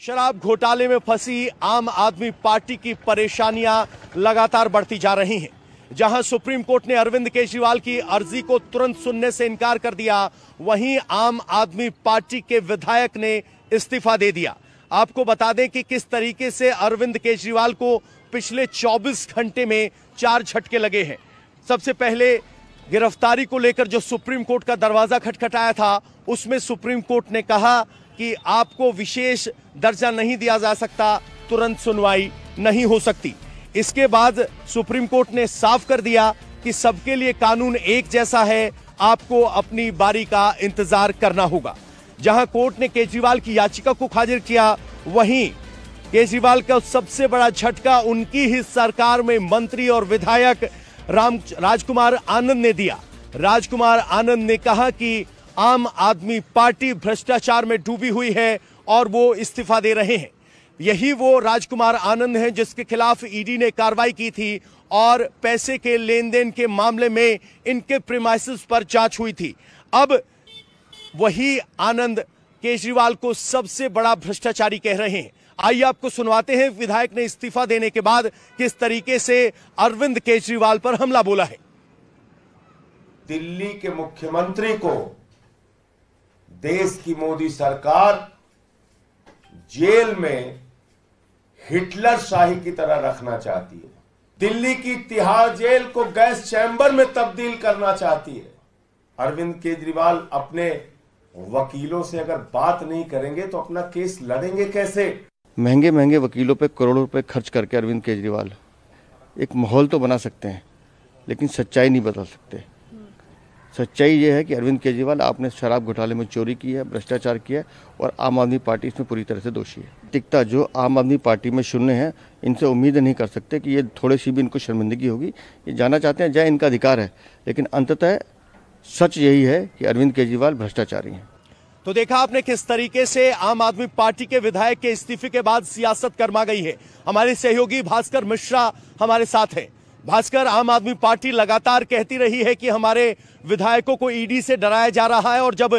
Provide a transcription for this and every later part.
शराब घोटाले में फंसी आम आदमी पार्टी की परेशानियां लगातार बढ़ती जा रही हैं। जहां सुप्रीम कोर्ट ने अरविंद केजरीवाल की अर्जी को तुरंत सुनने से इनकार कर दिया, वहीं आम आदमी पार्टी के विधायक ने इस्तीफा दे दिया। आपको बता दें कि किस तरीके से अरविंद केजरीवाल को पिछले 24 घंटे में 4 झटके लगे हैं। सबसे पहले गिरफ्तारी को लेकर जो सुप्रीम कोर्ट का दरवाजा खटखटाया था, उसमें सुप्रीम कोर्ट ने कहा कि आपको विशेष दर्जा नहीं दिया जा सकता, तुरंत सुनवाई नहीं हो सकती। इसके बाद सुप्रीम कोर्ट ने साफ कर दिया कि सबके लिए कानून एक जैसा है, आपको अपनी बारी का इंतजार करना होगा। जहां कोर्ट ने केजरीवाल की याचिका को खारिज किया, वहीं केजरीवाल का सबसे बड़ा झटका उनकी ही सरकार में मंत्री और विधायक राजकुमार आनंद ने दिया। राजकुमार आनंद ने कहा कि आम आदमी पार्टी भ्रष्टाचार में डूबी हुई है और वो इस्तीफा दे रहे हैं। यही वो राजकुमार आनंद हैं जिसके खिलाफ ईडी ने कार्रवाई की थी और पैसे के लेन देन के मामले में इनके प्रीमाइसेस पर जांच हुई थी। अब वही आनंद केजरीवाल को सबसे बड़ा भ्रष्टाचारी कह रहे हैं। आइए आपको सुनवाते हैं विधायक ने इस्तीफा देने के बाद किस तरीके से अरविंद केजरीवाल पर हमला बोला है। दिल्ली के मुख्यमंत्री को देश की मोदी सरकार जेल में हिटलर शाही की तरह रखना चाहती है। दिल्ली की तिहाड़ जेल को गैस चैम्बर में तब्दील करना चाहती है। अरविंद केजरीवाल अपने वकीलों से अगर बात नहीं करेंगे तो अपना केस लड़ेंगे कैसे? महंगे महंगे वकीलों पे करोड़ों रुपए खर्च करके अरविंद केजरीवाल एक माहौल तो बना सकते हैं, लेकिन सच्चाई नहीं बदल सकते। सच्चाई ये है कि अरविंद केजरीवाल आपने शराब घोटाले में चोरी की है, भ्रष्टाचार किया है और आम आदमी पार्टी इसमें पूरी तरह से दोषी है। टिकता जो आम आदमी पार्टी में शून्य है, इनसे उम्मीद नहीं कर सकते कि ये थोड़ी सी भी इनको शर्मिंदगी होगी। ये जाना चाहते हैं, जाए, इनका अधिकार है, लेकिन अंततः सच यही है कि अरविंद केजरीवाल भ्रष्टाचारी हैं। तो देखा आपने किस तरीके से आम आदमी पार्टी के विधायक के इस्तीफे के बाद सियासत गर्मा गई है। हमारे सहयोगी भास्कर मिश्रा हमारे साथ हैं। भास्कर, आम आदमी पार्टी लगातार कहती रही है कि हमारे विधायकों को ईडी से डराया जा रहा है और जब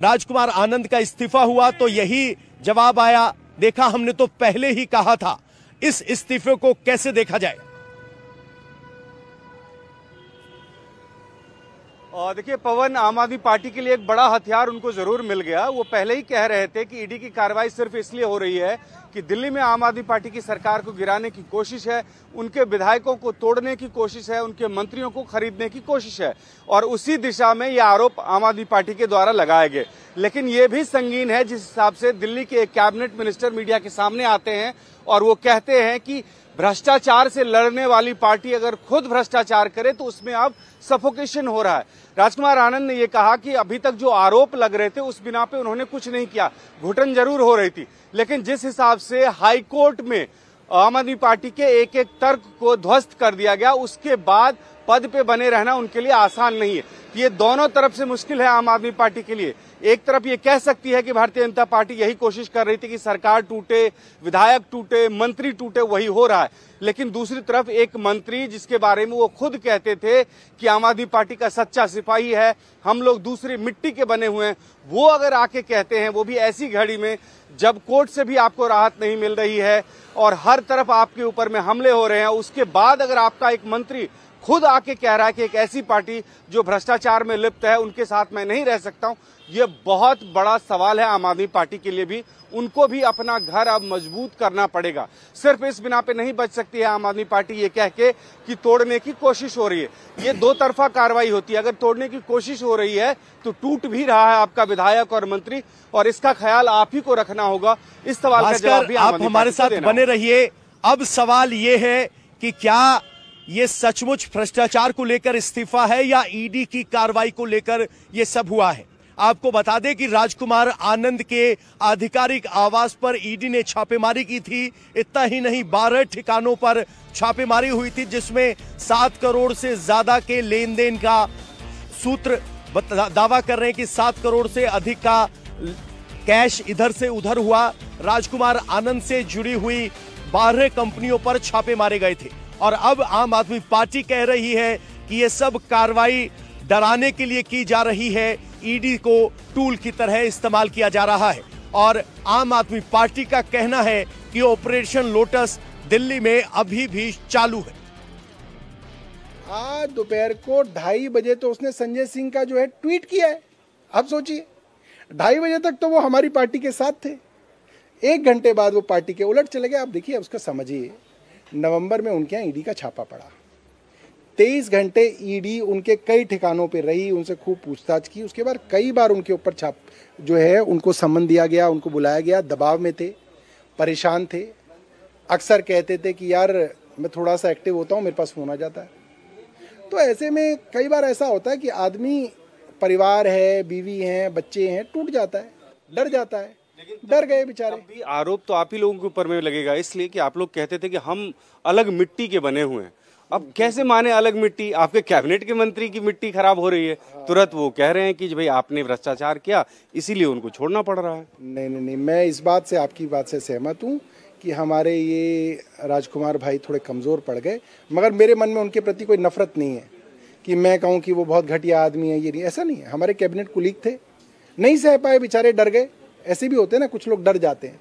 राजकुमार आनंद का इस्तीफा हुआ तो यही जवाब आया। देखा, हमने तो पहले ही कहा था। इस इस्तीफे को कैसे देखा जाए? और देखिए पवन, आम आदमी पार्टी के लिए एक बड़ा हथियार उनको जरूर मिल गया। वो पहले ही कह रहे थे कि ईडी की कार्रवाई सिर्फ इसलिए हो रही है कि दिल्ली में आम आदमी पार्टी की सरकार को गिराने की कोशिश है, उनके विधायकों को तोड़ने की कोशिश है, उनके मंत्रियों को खरीदने की कोशिश है और उसी दिशा में ये आरोप आम आदमी पार्टी के द्वारा लगाए गए। लेकिन ये भी संगीन है जिस हिसाब से दिल्ली के एक कैबिनेट मिनिस्टर मीडिया के सामने आते हैं और वो कहते हैं कि भ्रष्टाचार से लड़ने वाली पार्टी अगर खुद भ्रष्टाचार करे तो उसमें अब सफोकेशन हो रहा है। राजकुमार आनंद ने यह कहा कि अभी तक जो आरोप लग रहे थे उस बिना पे उन्होंने कुछ नहीं किया, घुटन जरूर हो रही थी, लेकिन जिस हिसाब से हाई कोर्ट में आम आदमी पार्टी के एक एक तर्क को ध्वस्त कर दिया गया, उसके बाद पद पे बने रहना उनके लिए आसान नहीं है। ये दोनों तरफ से मुश्किल है आम आदमी पार्टी के लिए। एक तरफ ये कह सकती है कि भारतीय जनता पार्टी यही कोशिश कर रही थी कि सरकार टूटे, विधायक टूटे, मंत्री टूटे, वही हो रहा है। लेकिन दूसरी तरफ एक मंत्री जिसके बारे में वो खुद कहते थे कि आम आदमी पार्टी का सच्चा सिपाही है, हम लोग दूसरी मिट्टी के बने हुए हैं, वो अगर आके कहते हैं, वो भी ऐसी घड़ी में जब कोर्ट से भी आपको राहत नहीं मिल रही है और हर तरफ आपके ऊपर में हमले हो रहे हैं, उसके बाद अगर आपका एक मंत्री खुद आके कह रहा है कि एक ऐसी पार्टी जो भ्रष्टाचार में लिप्त है उनके साथ मैं नहीं रह सकता हूं, ये बहुत बड़ा सवाल है आम आदमी पार्टी के लिए भी। उनको भी अपना घर अब मजबूत करना पड़ेगा। सिर्फ इस बिना पे नहीं बच सकती है आम आदमी पार्टी ये कह के कि तोड़ने की कोशिश हो रही है। ये दो तरफा कार्रवाई होती है। अगर तोड़ने की कोशिश हो रही है तो टूट भी रहा है आपका विधायक और मंत्री, और इसका ख्याल आप ही को रखना होगा। इस सवाल का जवाब भी आप हमारे साथ बने रहिए। अब सवाल ये है कि क्या ये सचमुच भ्रष्टाचार को लेकर इस्तीफा है या ईडी की कार्रवाई को लेकर ये सब हुआ है? आपको बता दें कि राजकुमार आनंद के आधिकारिक आवास पर ईडी ने छापेमारी की थी। इतना ही नहीं, 12 ठिकानों पर छापेमारी हुई थी जिसमें 7 करोड़ से ज्यादा के लेन देन का सूत्र दावा कर रहे हैं कि 7 करोड़ से अधिक का कैश इधर से उधर हुआ। राजकुमार आनंद से जुड़ी हुई 12 कंपनियों पर छापे मारे गए थे और अब आम आदमी पार्टी कह रही है कि ये सब कार्रवाई डराने के लिए की जा रही है, ईडी को टूल की तरह इस्तेमाल किया जा रहा है। और आम आदमी पार्टी का कहना है कि ऑपरेशन लोटस दिल्ली में अभी भी चालू है। आज दोपहर को 2:30 बजे तो उसने संजय सिंह का जो है ट्वीट किया है। आप सोचिए 2:30 बजे तक तो वो हमारी पार्टी के साथ थे, 1 घंटे बाद वो पार्टी के उलट चले गए। आप देखिए उसका समझिए, नवंबर में उनके यहाँ ईडी का छापा पड़ा, 23 घंटे ईडी उनके कई ठिकानों पे रही, उनसे खूब पूछताछ की। उसके बाद कई बार उनके ऊपर जो है उनको सम्मन दिया गया, उनको बुलाया गया। दबाव में थे, परेशान थे, अक्सर कहते थे कि यार मैं थोड़ा सा एक्टिव होता हूँ, मेरे पास फोन आ जाता है। तो ऐसे में कई बार ऐसा होता है कि आदमी, परिवार है, बीवी हैं, बच्चे हैं, टूट जाता है, डर जाता है। डर गए बेचारे। भी आरोप तो आप ही लोगों के ऊपर में लगेगा, इसलिए कि आप लोग कहते थे कि हम अलग मिट्टी के बने हुए हैं। अब कैसे माने अलग मिट्टी? आपके कैबिनेट के मंत्री की मिट्टी खराब हो रही है, तुरंत वो कह रहे हैं कि भाई आपने भ्रष्टाचार किया इसीलिए उनको छोड़ना पड़ रहा है। नहीं, मैं इस बात से, आपकी बात से सहमत हूँ कि हमारे ये राजकुमार भाई थोड़े कमज़ोर पड़ गए, मगर मेरे मन में उनके प्रति कोई नफरत नहीं है कि मैं कहूँ कि वो बहुत घटिया आदमी है। ये नहीं, ऐसा नहीं है। हमारे कैबिनेट कुलीग थे, नहीं सह पाए बेचारे, डर गए। ऐसे भी होते हैं ना, कुछ लोग डर जाते हैं।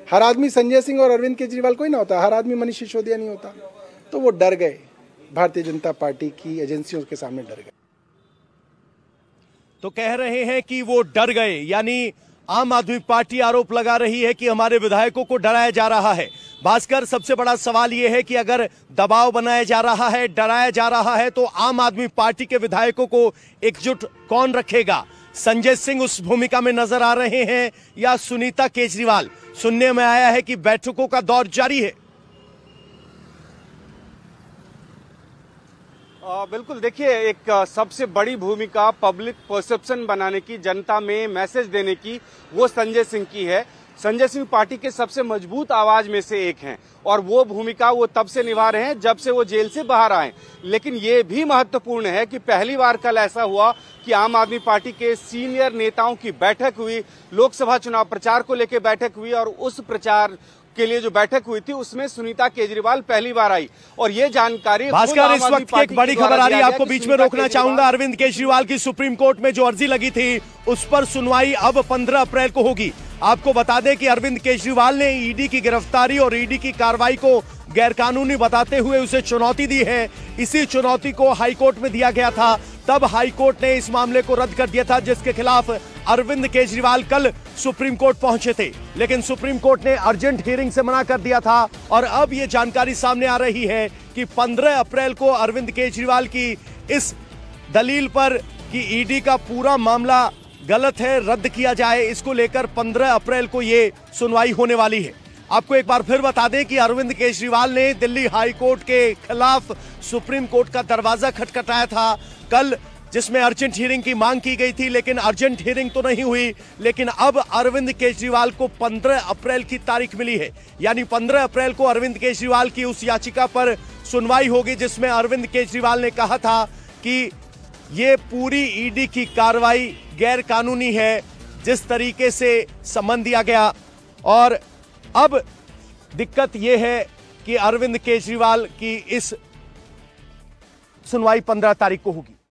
हर आदमी संजय सिंह और अरविंद केजरीवाल कोई ना होता, हर आदमी मनीष सिसोदिया नहीं होता। तो वो डर गए, भारतीय जनता पार्टी की एजेंसियों के सामने डर गए। तो कह रहे हैं कि वो डर गए, यानी आम आदमी पार्टी आरोप लगा रही है कि हमारे विधायकों को डराया जा रहा है। भास्कर, सबसे बड़ा सवाल यह है कि अगर दबाव बनाया जा रहा है, डराया जा रहा है, तो आम आदमी पार्टी के विधायकों को एकजुट कौन रखेगा? संजय सिंह उस भूमिका में नजर आ रहे हैं या सुनीता केजरीवाल? सुनने में आया है कि बैठकों का दौर जारी है। बिल्कुल, देखिए एक सबसे बड़ी भूमिका पब्लिक परसेप्शन बनाने की, जनता में मैसेज देने की, वो संजय सिंह की है। संजय सिंह पार्टी के सबसे मजबूत आवाज में से एक हैं और वो भूमिका वो तब से निभा रहे हैं जब से वो जेल से बाहर आए। लेकिन ये भी महत्वपूर्ण है कि पहली बार कल ऐसा हुआ कि आम आदमी पार्टी के सीनियर नेताओं की बैठक हुई, लोकसभा चुनाव प्रचार को लेकर बैठक हुई और उस प्रचार के लिए जो बैठक हुई थी उसमें सुनीता केजरीवाल पहली बार आई और ये जानकारी भास्कर, इस वक्त एक बड़ी खबर आ रही है, आपको बीच में रोकना चाहूंगा। अरविंद केजरीवाल की सुप्रीम कोर्ट में जो अर्जी लगी थी उस पर सुनवाई अब 15 अप्रैल को होगी। आपको बता दें कि अरविंद केजरीवाल ने ईडी की गिरफ्तारी और ईडी की कार्रवाई को गैरकानूनी बताते हुए उसे चुनौती दी है। इसी चुनौती को हाईकोर्ट में दिया गया था, तब हाईकोर्ट ने इस मामले को रद्द कर दिया था, जिसके खिलाफ अरविंद केजरीवाल कल सुप्रीम कोर्ट पहुंचे थे। लेकिन सुप्रीम कोर्ट ने अर्जेंट हियरिंग से मना कर दिया था और अब यह जानकारी सामने आ रही है कि 15 अप्रैल को अरविंद केजरीवाल की इस दलील पर कि ईडी का पूरा मामला गलत है, रद्द किया जाए, इसको लेकर 15 अप्रैल को ये सुनवाई होने वाली है। आपको एक बार फिर बता दें कि अरविंद केजरीवाल ने दिल्ली हाई कोर्ट के खिलाफ सुप्रीम कोर्ट का दरवाजा खटखटाया था कल, जिसमें अर्जेंट हियरिंग की मांग की गई थी, लेकिन अर्जेंट हियरिंग तो नहीं हुई। लेकिन अब अरविंद केजरीवाल को 15 अप्रैल की तारीख मिली है, यानी 15 अप्रैल को अरविंद केजरीवाल की उस याचिका पर सुनवाई होगी जिसमें अरविंद केजरीवाल ने कहा था कि ये पूरी ईडी की कार्रवाई गैर कानूनी है, जिस तरीके से सम्मन दिया गया। और अब दिक्कत यह है कि अरविंद केजरीवाल की इस सुनवाई 15 तारीख को होगी।